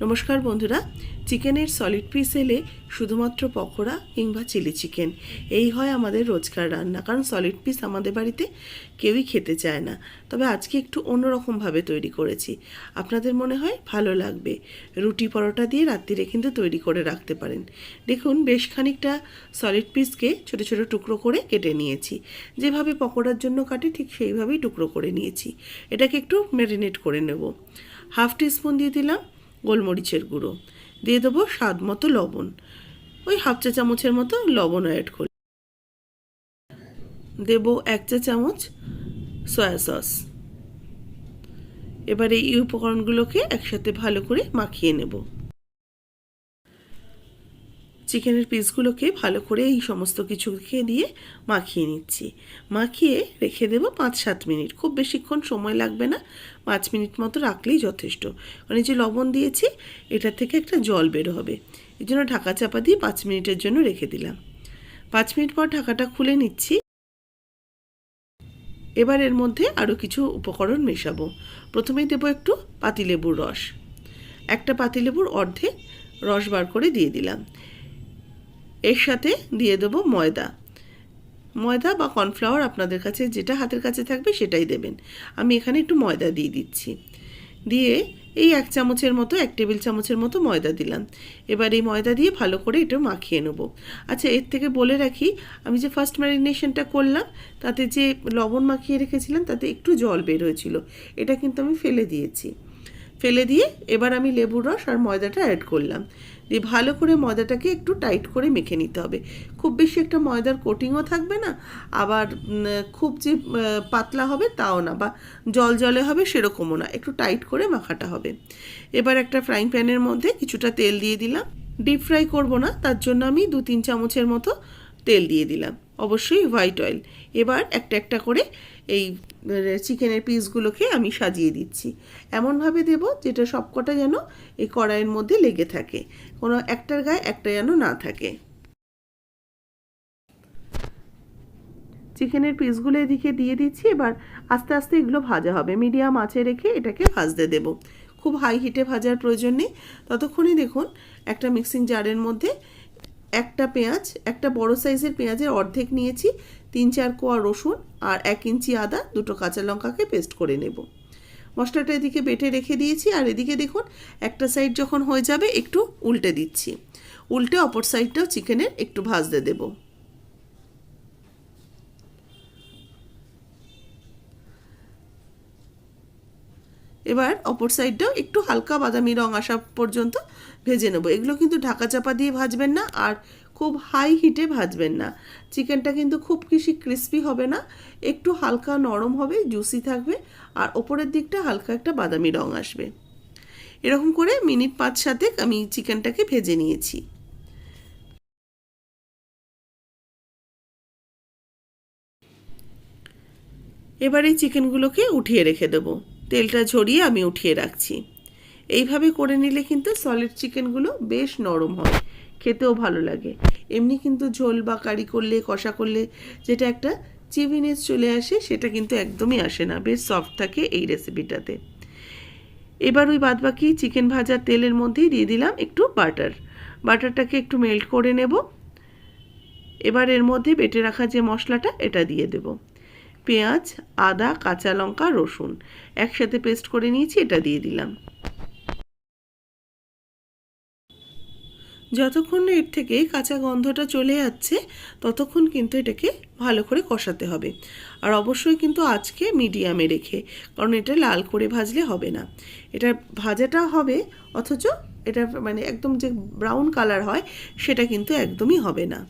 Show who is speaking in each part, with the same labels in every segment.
Speaker 1: নমস্কার বন্ধুরা, চিকেনের সলিড পিস এলে শুধুমাত্র পকোড়া কিংবা চিলি চিকেন এই হয় আমাদের রোজকার রান্না। কারণ সলিড পিস আমাদের বাড়িতে কেউই খেতে চায় না। তবে আজকে একটু অন্যরকমভাবে তৈরি করেছি, আপনাদের মনে হয় ভালো লাগবে। রুটি পরোটা দিয়ে রাত্রিরে কিন্তু তৈরি করে রাখতে পারেন। দেখুন, বেশ খানিকটা সলিড পিসকে ছোটো ছোটো টুকরো করে কেটে নিয়েছি। যেভাবে পকোড়ার জন্য কাটি ঠিক সেইভাবেই টুকরো করে নিয়েছি। এটাকে একটু ম্যারিনেট করে নেব। হাফ টিস্পুন দিয়ে দিলাম গোলমরিচের গুঁড়ো, দিয়ে দেবো স্বাদ মতো লবণ, ওই হাফ চা চামচের মতো লবণ অ্যাড করে দেব 1 চা চামচ সয়া সস। এবার এই উপকরণগুলোকে একসাথে ভালো করে মাখিয়ে নেব। চিকেনের পিসগুলোকে ভালো করে এই সমস্ত কিছুকে দিয়ে মাখিয়ে নিচ্ছি। মাখিয়ে রেখে দেব 5-7 মিনিট। খুব বেশিক্ষণ সময় লাগবে না, 5 মিনিট মতো রাখলেই যথেষ্ট। মানে যে লবণ দিয়েছি এটা থেকে একটা জল বের হবে, এই জন্য ঢাকা চাপা দিয়ে 5 মিনিটের জন্য রেখে দিলাম। 5 মিনিট পর ঢাকাটা খুলে নিচ্ছি। এবার এর মধ্যে আরও কিছু উপকরণ মেশাবো। প্রথমেই দেবো একটু পাতিলেবুর রস, একটা পাতিলেবুর অর্ধেক রস বার করে দিয়ে দিলাম। এর সাথে দিয়ে দেবো ময়দা বা কর্নফ্লাওয়ার, আপনাদের কাছে যেটা হাতের কাছে থাকবে সেটাই দেবেন। আমি এখানে একটু ময়দা দিয়ে দিচ্ছি। দিয়ে এই 1 চামচের মতো, 1 টেবিল চামচের মতো ময়দা দিলাম। এবার এই ময়দা দিয়ে ভালো করে এটা মাখিয়ে নেব। আচ্ছা, এর থেকে বলে রাখি, আমি যে ফার্স্ট ম্যারিনেশনটা করলাম তাতে যে লবণ মাখিয়ে রেখেছিলাম তাতে একটু জল বের হয়েছিল, এটা কিন্তু আমি ফেলে দিয়েছি। ফেলে দিয়ে এবার আমি লেবুর রস আর ময়দাটা অ্যাড করলাম। দিয়ে ভালো করে ময়দাটাকে একটু টাইট করে মেখে নিতে হবে। খুব বেশি একটা ময়দার কোটিংও থাকবে না, আবার খুব যে পাতলা হবে তাও না, বা জলে হবে সেরকমও না, একটু টাইট করে মাখাটা হবে। এবার একটা ফ্রাইং প্যানের মধ্যে কিছুটা তেল দিয়ে দিলাম। ডিপ ফ্রাই করব না, তার জন্য আমি 2-3 চামচের মতো তেল দিয়ে দিলাম, অবশ্যই হোয়াইট অয়েল। এবার একটা একটা করে এই চিকেনের পিসগুলোকে আমি সাজিয়ে দিচ্ছি। এমনভাবে দেব যেটা সবকটা যেন এই কড়াইয়ের মধ্যে লেগে থাকে, কোনো একটার গায়ে একটা যেন না থাকে। চিকেনের পিসগুলো এদিকে দিয়ে দিচ্ছি। এবার আস্তে আস্তে এগুলো ভাজা হবে। মিডিয়াম আঁচে রেখে এটাকে ভাজতে দেব, খুব হাই হিটে ভাজার প্রয়োজন নেই। ততক্ষণই দেখুন, একটা মিক্সিং জারের মধ্যে একটা পেঁয়াজ, একটা বড় সাইজের পেঁয়াজের অর্ধেক নিয়েছি, 3-4 কোয়া রসুন আর 1 ইঞ্চি আদা, 2টো কাঁচা লঙ্কাকে পেস্ট করে নেব। মশলাটা এদিকে বেটে রেখে দিয়েছি। আর এদিকে দেখুন, একটা সাইড যখন হয়ে যাবে একটু উল্টে দিচ্ছি, উল্টে অপর সাইডটাও চিকেনের একটু ভাজতে দেব। এবার অপর সাইডটাও একটু হালকা বাদামি রং আসা পর্যন্ত ভেজে নেব। এগুলো কিন্তু ঢাকা চাপা দিয়ে ভাজবেন না, আর খুব হাই হিটে ভাজবেন না। চিকেনটা কিন্তু খুব বেশি ক্রিস্পি হবে না, একটু হালকা নরম হবে, জুসি থাকবে, আর ওপরের দিকটা হালকা একটা বাদামি রং আসবে। এরকম করে মিনিট 5-7 আমি চিকেনটাকে ভেজে নিয়েছি। এবার এই চিকেনগুলোকে উঠিয়ে রেখে দেবো। তেলটা ঝরিয়ে আমি উঠিয়ে রাখছি। এইভাবে করে নিলে কিন্তু সলিড চিকেনগুলো বেশ নরম হয়, খেতেও ভালো লাগে। এমনি কিন্তু ঝোল বা কারি করলে, কষা করলে যেটা একটা চিভিনেস চলে আসে, সেটা কিন্তু একদমই আসে না, বেশ সফট থাকে এই রেসিপিটাতে। এবার ওই বাদবাকি চিকেন ভাজার তেলের মধ্যেই দিয়ে দিলাম একটু বাটারটাকে একটু মেল্ট করে নেব। এবার এর মধ্যে বেটে রাখা যে মশলাটা এটা দিয়ে দেব। পেঁয়াজ, আদা, কাঁচা লঙ্কা, রসুন একসাথে পেস্ট করে নিয়েছি, এটা দিয়ে দিলাম। যতক্ষণ এর থেকে কাঁচা গন্ধটা চলে যাচ্ছে ততক্ষণ কিন্তু এটাকে ভালো করে কষাতে হবে। আর অবশ্যই কিন্তু আজকে মিডিয়ামে রেখে, কারণ এটা লাল করে ভাজলে হবে না। এটা ভাজাটা হবে, অথচ এটা মানে একদম যে ব্রাউন কালার হয় সেটা কিন্তু একদমই হবে না।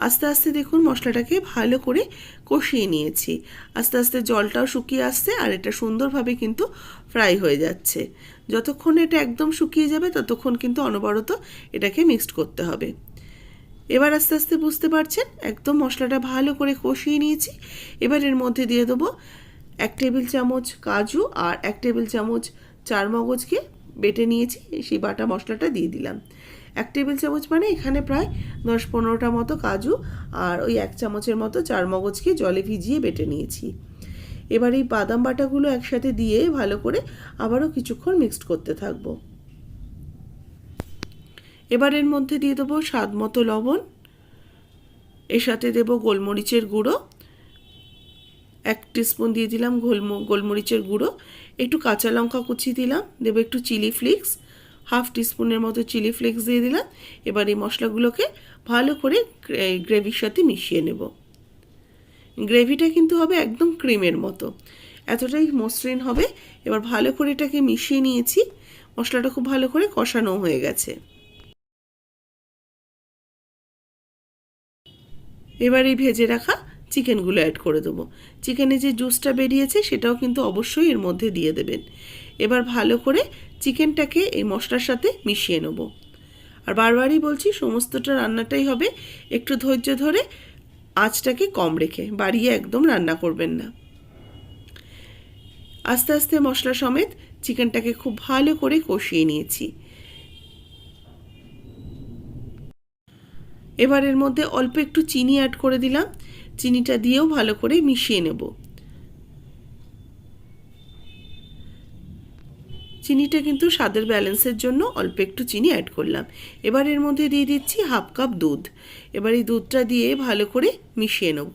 Speaker 1: আস্তে আস্তে দেখুন মশলাটাকে ভালো করে কষিয়ে নিয়েছি। আস্তে আস্তে জলটাও শুকিয়ে আসছে, আর এটা সুন্দরভাবে কিন্তু ফ্রাই হয়ে যাচ্ছে। যতক্ষণ এটা একদম শুকিয়ে যাবে ততক্ষণ কিন্তু অনবরত এটাকে মিক্সড করতে হবে। এবার আস্তে আস্তে বুঝতে পারছেন একদম মশলাটা ভালো করে কষিয়ে নিয়েছি। এবার এর মধ্যে দিয়ে দেবো 1 টেবিল চামচ কাজু আর 1 টেবিল চামচ চারমগজকে বেটে নিয়েছি, সেই বাটা মশলাটা দিয়ে দিলাম। 1 টেবিল চামচ মানে এখানে প্রায় 10-15টা মতো কাজু আর ওই 1 চামচের মতো চারমগজকে জলে ভিজিয়ে বেটে নিয়েছি। এবার এই বাদাম বাটাগুলো একসাথে দিয়ে ভালো করে আবারও কিছুক্ষণ মিক্সড করতে থাকবো। এবার এর মধ্যে দিয়ে দেবো স্বাদ মতো লবণ, এর সাথে দেবো গোলমরিচের গুঁড়ো, 1 টিস্পুন দিয়ে দিলাম গোলমরিচের গুঁড়ো, একটু কাঁচা লঙ্কা কুচি দিলাম, দেবো একটু চিলি ফ্লেক্স, 1/2 টিস্পুনের মতো চিলি ফ্লেক্স দিয়ে দিলাম। এবার এই মশলাগুলোকে ভালো করে গ্রেভির সাথে মিশিয়ে নেব। গ্রেভিটা কিন্তু হবে একদম ক্রিমের মতো, এতটাই মসৃণ হবে। এবার ভালো করে এটাকে মিশিয়ে নিয়েছি, মশলাটা খুব ভালো করে কষানো হয়ে গেছে। এবার এই ভেজে রাখা চিকেনগুলো অ্যাড করে দেবো। চিকেনে যে জুসটা বেরিয়েছে সেটাও কিন্তু অবশ্যই এর মধ্যে দিয়ে দেবেন। এবার ভালো করে চিকেনটাকে এই মশলার সাথে মিশিয়ে নেব। আর বারবারই বলছি, সমস্তটা রান্নাটাই হবে একটু ধৈর্য ধরে, আঁচটাকে কম রেখে, বাড়িয়ে একদম রান্না করবেন না। আস্তে আস্তে মশলা সমেত চিকেনটাকে খুব ভালো করে কষিয়ে নিয়েছি। এবার এর মধ্যে অল্প একটু চিনি অ্যাড করে দিলাম, চিনিটা দিয়েও ভালো করে মিশিয়ে নেব। চিনিটা কিন্তু স্বাদের ব্যালেন্সের জন্য অল্প একটু চিনি অ্যাড করলাম। এবার এর মধ্যে দিয়ে দিচ্ছি 1/2 কাপ দুধ। এবার এই দুধটা দিয়ে ভালো করে মিশিয়ে নেব।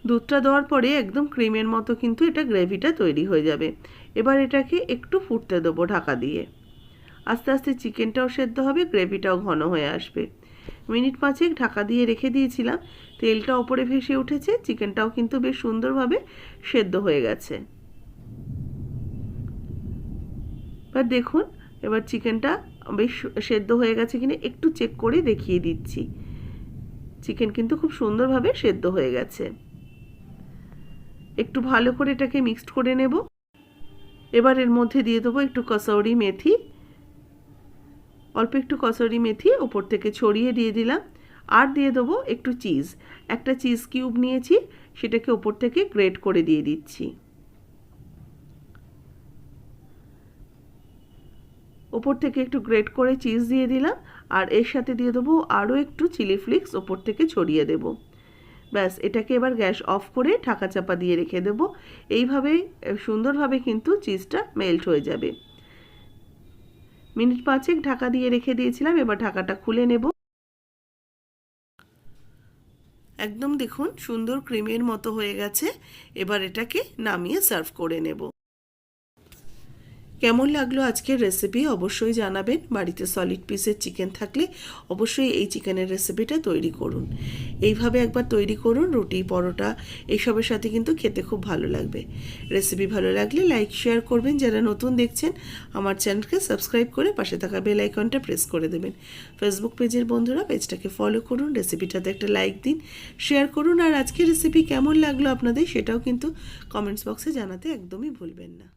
Speaker 1: দুধটা দেওয়ার পরে একদম ক্রিমের মতো কিন্তু এটা গ্রেভিটা তৈরি হয়ে যাবে। এবার এটাকে একটু ফুটতে দেবো ঢাকা দিয়ে। আস্তে আস্তে চিকেনটাও সেদ্ধ হবে, গ্রেভিটাও ঘন হয়ে আসবে। মিনিট 5 ঢাকা দিয়ে রেখে দিয়েছিলাম, তেলটা ওপরে ভেসে উঠেছে, চিকেনটাও কিন্তু বেশ সুন্দরভাবে সেদ্ধ হয়ে গেছে। এবার দেখুন, এবার চিকেনটা বেশ সেদ্ধ হয়ে গেছে কিনা একটু চেক করে দেখিয়ে দিচ্ছি। চিকেন কিন্তু খুব সুন্দরভাবে সেদ্ধ হয়ে গেছে। একটু ভালো করে এটাকে মিক্সড করে নেব। এবার এর মধ্যে দিয়ে দেবো একটু কসৌরি মেথি, অল্প একটু কসৌরি মেথি ওপর থেকে ছড়িয়ে দিয়ে দিলাম। আর দিয়ে দেবো একটু চিজ, একটা চিজ কিউব নিয়েছি, সেটাকে ওপর থেকে গ্রেট করে দিয়ে দিচ্ছি। ওপর থেকে একটু গ্রেট করে চিজ দিয়ে দিলাম, আর এর সাথে দিয়ে দেবো আরও একটু চিলি ফ্লেক্স ওপর থেকে ছড়িয়ে দেব। ব্যাস, এটাকে এবার গ্যাস অফ করে ঢাকা চাপা দিয়ে রেখে দেবো। এইভাবে সুন্দরভাবে কিন্তু চিজটা মেল্ট হয়ে যাবে। মিনিট 5 ঢাকা দিয়ে রেখে দিয়েছিলাম, এবার ঢাকাটা খুলে নেব। একদম দেখুন সুন্দর ক্রিমের মতো হয়ে গেছে। এবার এটাকে নামিয়ে সার্ভ করে নেব। কেমন লাগলো আজকের রেসিপি অবশ্যই জানাবেন। বাড়িতে সলিড পিসের চিকেন থাকলে অবশ্যই এই চিকেনের রেসিপিটা তৈরি করুন। এইভাবে একবার তৈরি করুন, রুটি পরোটা এইসবের সাথে কিন্তু খেতে খুব ভালো লাগবে। রেসিপি ভালো লাগলে লাইক শেয়ার করবেন। যারা নতুন দেখছেন আমার চ্যানেলকে সাবস্ক্রাইব করে পাশে থাকা বেল আইকনটা প্রেস করে দেবেন। ফেসবুক পেজের বন্ধুরা পেজটাকে ফলো করুন, রেসিপিটাতে একটা লাইক দিন, শেয়ার করুন। আর আজকের রেসিপি কেমন লাগলো আপনাদের সেটাও কিন্তু কমেন্টস বক্সে জানাতে একদমই ভুলবেন না।